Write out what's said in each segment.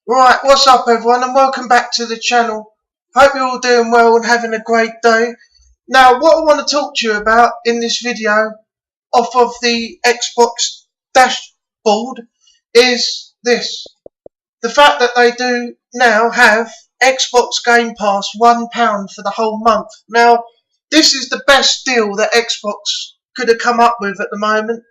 Right, what's up everyone and welcome back to the channel. Hope you're all doing well and having a great day. Now what I want to talk to you about in this video off of the Xbox dashboard is this. The fact that they do now have Xbox Game Pass £1 for the whole month. Now this is the best deal that Xbox could have come up with at the moment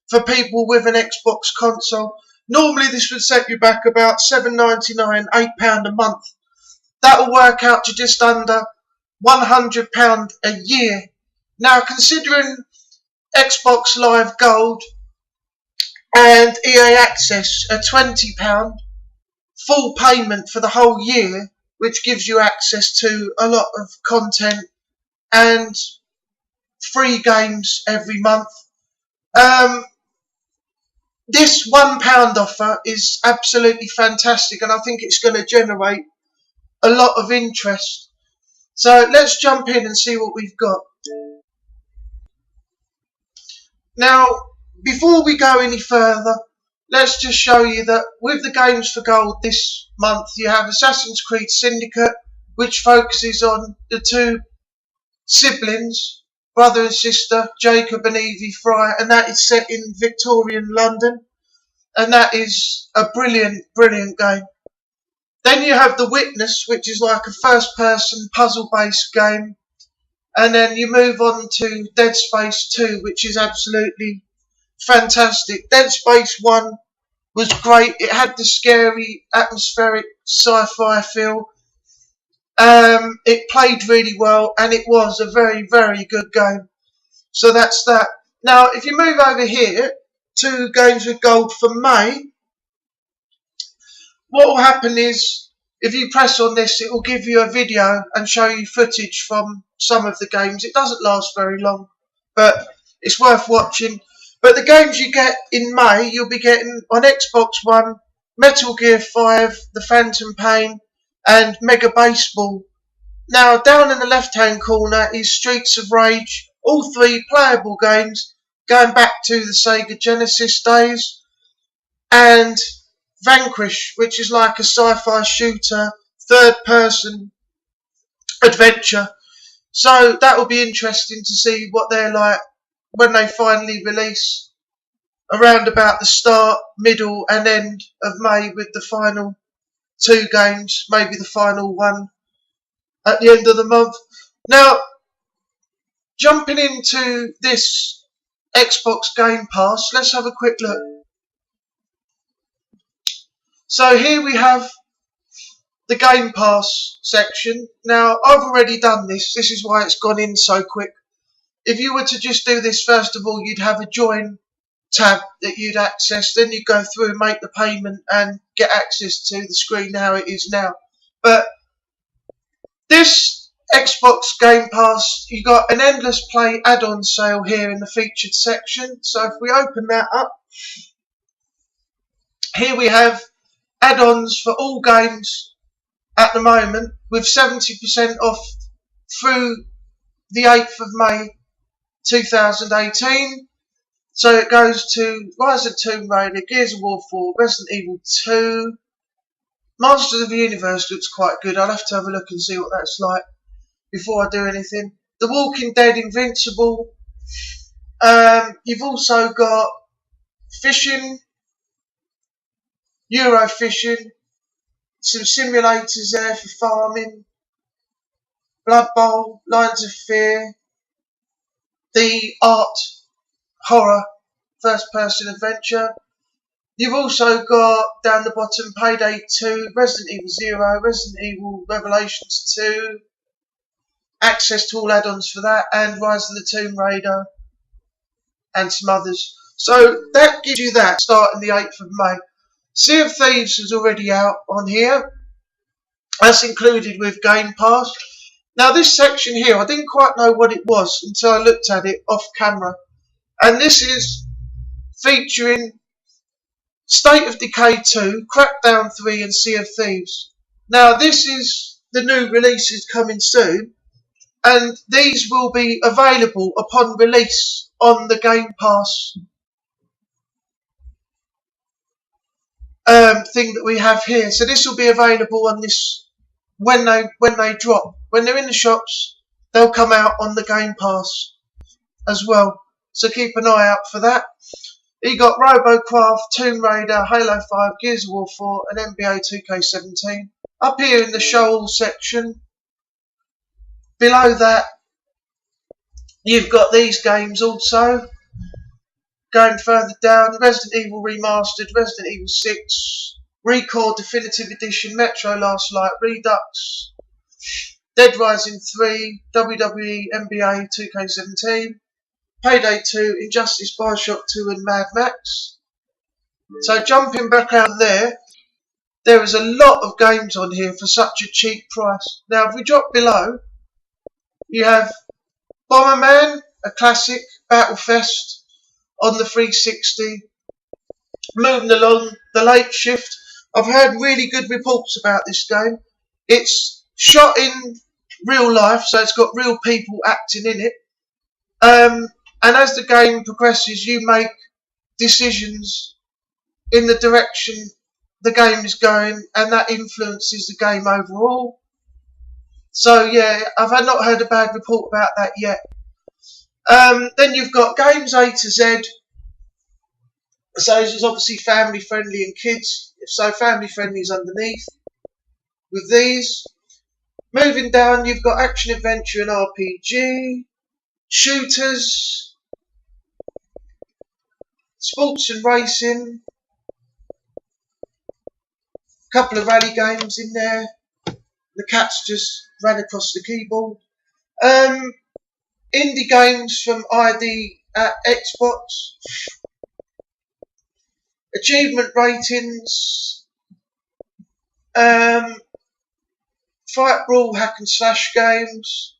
for people with an Xbox console. Normally this would set you back about £7.99, £8 a month. That will work out to just under £100 a year. Now considering Xbox Live Gold and EA Access are £20 full payment for the whole year, which gives you access to a lot of content and free games every month. This £1 offer is absolutely fantastic and I think it's going to generate a lot of interest. So let's jump in and see what we've got. Now, before we go any further, let's just show you that with the Games for Gold this month, you have Assassin's Creed Syndicate, which focuses on the two siblings, brother and sister, Jacob and Evie Fry, and that is set in Victorian London. And that is a brilliant, brilliant game. Then you have The Witness, which is like a first-person puzzle-based game. And then you move on to Dead Space 2, which is absolutely fantastic. Dead Space 1 was great. It had the scary, atmospheric sci-fi feel. It played really well, and it was a very, very good game. So that's that. Now, if you move over here to Games with Gold for May, what will happen is if you press on this, it will give you a video and show you footage from some of the games. It doesn't last very long, but it's worth watching. But the games you get in May, you'll be getting on Xbox One, Metal Gear 5, The Phantom Pain, and Mega Baseball. Now, down in the left-hand corner is Streets of Rage, all three playable games, going back to the Sega Genesis days, and Vanquish, which is like a sci-fi shooter, third-person adventure. So that will be interesting to see what they're like when they finally release around about the start, middle and end of May with the final two games, maybe the final one at the end of the month. Now, jumping into this Xbox Game Pass, let's have a quick look. So here we have the Game Pass section. Now, I've already done this. This is why it's gone in so quick. If you were to just do this, first of all, you'd have a join tab that you'd access. Then you go through and make the payment and get access to the screen how it is now. But this Xbox Game Pass, you got an Endless Play add-on sale here in the featured section. So if we open that up, here we have add-ons for all games at the moment with 70% off through the 8th of May 2018. So it goes to Rise of Tomb Raider, Gears of War 4, Resident Evil 2, Masters of the Universe looks quite good. I'll have to have a look and see what that's like before I do anything. The Walking Dead Invincible. You've also got fishing, Euro fishing, some simulators there for farming, Blood Bowl, Lines of Fear, the art horror first person adventure. You've also got down the bottom Payday 2, Resident Evil 0, Resident Evil Revelations 2, access to all add-ons for that, and Rise of the Tomb Raider and some others. So that gives you that starting the 8th of May. Sea of Thieves is already out on here. That's included with Game Pass. Now this section here, I didn't quite know what it was until I looked at it off camera. And this is featuring State of Decay 2, Crackdown 3 and Sea of Thieves. Now this is the new releases coming soon, and these will be available upon release on the Game Pass thing that we have here. So this will be available on this when they drop. When they're in the shops, they'll come out on the Game Pass as well. So keep an eye out for that. You got Robocraft, Tomb Raider, Halo 5, Gears of War 4 and NBA 2K17. Up here in the show all section, below that, you've got these games also. Going further down, Resident Evil Remastered, Resident Evil 6, Recore Definitive Edition, Metro Last Light, Redux, Dead Rising 3, WWE NBA 2K17, Payday 2, Injustice, Bioshock 2 and Mad Max. So jumping back out there is a lot of games on here for such a cheap price. Now if we drop below, you have Bomberman, a classic, Battlefest on the 360. Moving along, The Late Shift. I've heard really good reports about this game. It's shot in real life, so it's got real people acting in it. And as the game progresses, you make decisions in the direction the game is going, and that influences the game overall. So yeah, I've not heard a bad report about that yet. Then you've got games A to Z. So this is obviously family friendly and kids. So family friendly is underneath with these. Moving down, you've got action adventure and RPG, shooters, sports and racing, a couple of rally games in there. The cat's just ran across the keyboard. Indie games from ID at Xbox. Achievement ratings. Fight Brawl hack and slash games.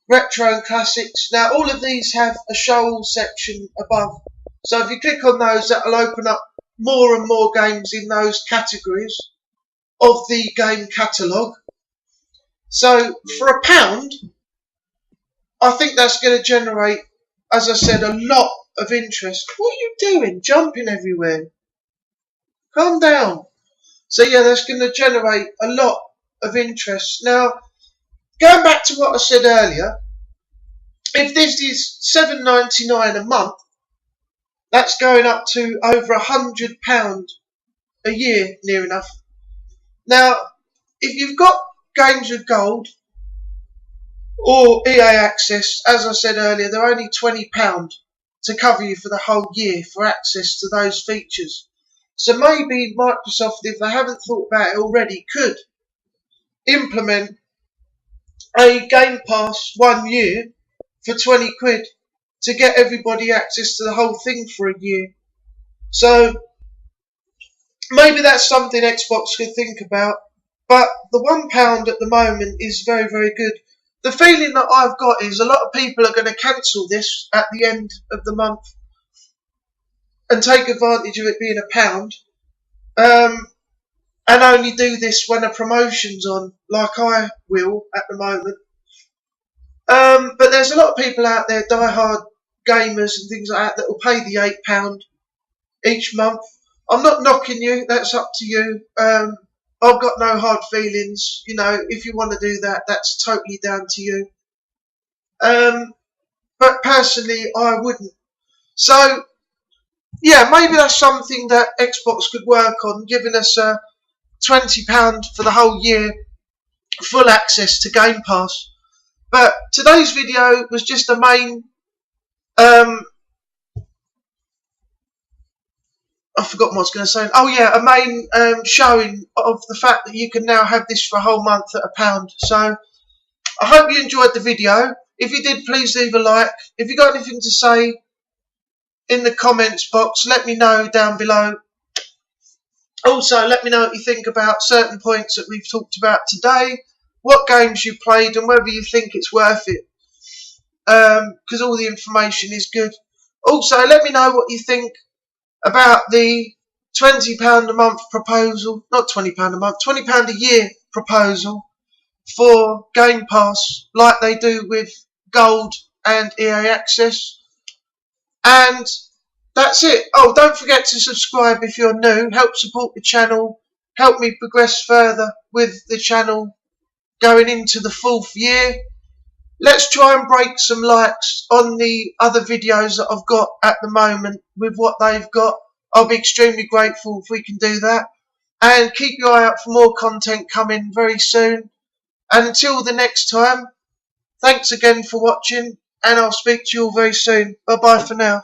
Retro and classics. Now all of these have a show all section above. So if you click on those, that will open up more and more games in those categories of the game catalogue. So for £1, I think that's going to generate, as I said, a lot of interest. What are you doing? Jumping everywhere. Calm down. So yeah, that's going to generate a lot of interest. Now, going back to what I said earlier, if this is £7.99 a month, that's going up to over £100 a year, near enough. Now, if you've got games with gold or EA Access, as I said earlier, they're only £20 to cover you for the whole year for access to those features. So maybe Microsoft, if they haven't thought about it already, could implement a Game Pass 1 year for 20 quid to get everybody access to the whole thing for a year. So maybe that's something Xbox could think about. But the £1 at the moment is very, very good. The feeling that I've got is a lot of people are going to cancel this at the end of the month and take advantage of it being £1, and only do this when a promotion's on, like I will at the moment. But there's a lot of people out there, die-hard gamers and things like that will pay the £8 each month. I'm not knocking you, that's up to you. I've got no hard feelings. You know, if you want to do that, that's totally down to you. But personally, I wouldn't. So, yeah, maybe that's something that Xbox could work on, giving us £20 for the whole year, full access to Game Pass. But today's video was just a main, I forgot what I was going to say. Oh yeah, a main showing of the fact that you can now have this for a whole month at £1. So I hope you enjoyed the video. If you did, please leave a like. If you got anything to say in the comments box, let me know down below. Also, let me know what you think about certain points that we've talked about today, what games you played and whether you think it's worth it, because all the information is good. Also, let me know what you think about the £20 a month proposal, not £20 a month, £20 a year proposal for Game Pass, like they do with Gold and EA Access. And that's it. Oh, don't forget to subscribe if you're new. Help support the channel. Help me progress further with the channel going into the 4th year. Let's try and break some likes on the other videos that I've got at the moment with what they've got. I'll be extremely grateful if we can do that. And keep your eye out for more content coming very soon. And until the next time, thanks again for watching, and I'll speak to you all very soon. Bye bye for now.